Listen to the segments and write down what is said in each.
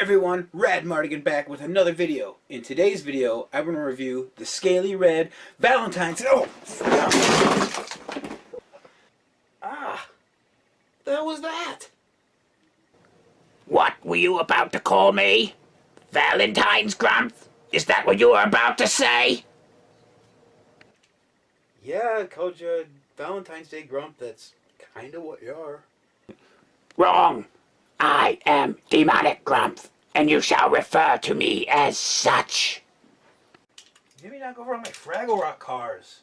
everyone, Radmartigan back with another video. In today's video, I'm going to review the Scaly Red Valentine. Oh! Ah! The hell was that? What were you about to call me? Valentine's Grumph? Is that what you were about to say? Yeah, I called you Valentine's Day Grumph. That's kind of what you are. Wrong. I am Demonic Grumph, and you shall refer to me as such. Maybe knock over all my Fraggle Rock cars.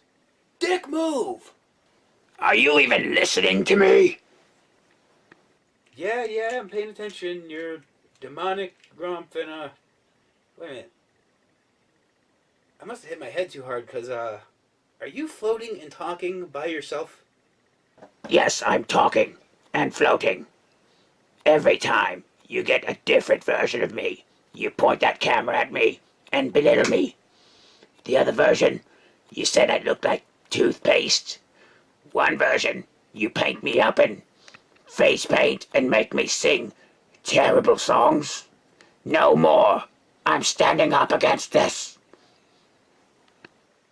Dick move! Are you even listening to me? Yeah, I'm paying attention. You're Demonic Grumph and, wait a minute. I must have hit my head too hard, because, are you floating and talking by yourself? Yes, I'm talking and floating. Every time you get a different version of me, you point that camera at me and belittle me. The other version, you said I looked like toothpaste. One version, you paint me up in face paint and make me sing terrible songs. No more. I'm standing up against this.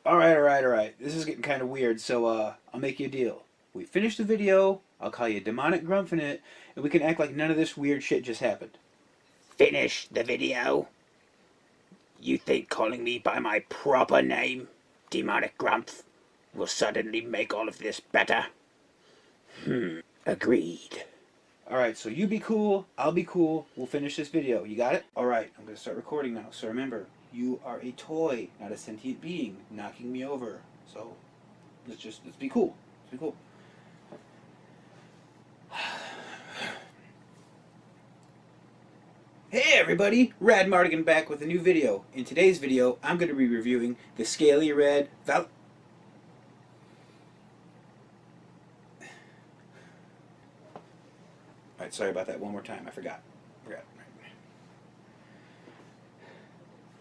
Alright. This is getting kind of weird, so, I'll make you a deal. We finish the video, I'll call you Demonic Grumph in it, and we can act like none of this weird shit just happened. Finish the video? You think calling me by my proper name, Demonic Grumph, will suddenly make all of this better? Agreed. Alright, so you be cool, I'll be cool, we'll finish this video. You got it? Alright, I'm going to start recording now. So remember, you are a toy, not a sentient being, knocking me over. So, let's be cool. Let's be cool. Hey everybody, Radmartigan back with a new video. In today's video, I'm going to be reviewing the Scaly Red Valent. Alright, sorry about that one more time, I forgot.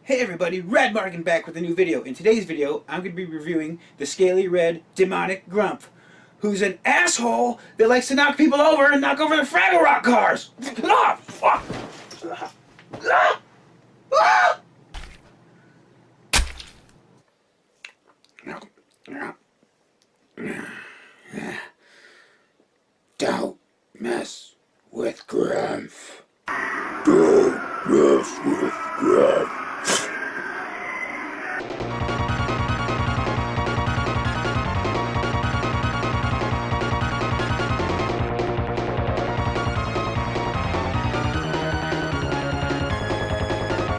Hey everybody, Radmartigan back with a new video. In today's video, I'm going to be reviewing the Scaly Red Demonic Grumph, who's an asshole that likes to knock people over and knock over their Fraggle Rock cars! Ah, fuck! Don't mess with Grumph. Don't mess with Grumph.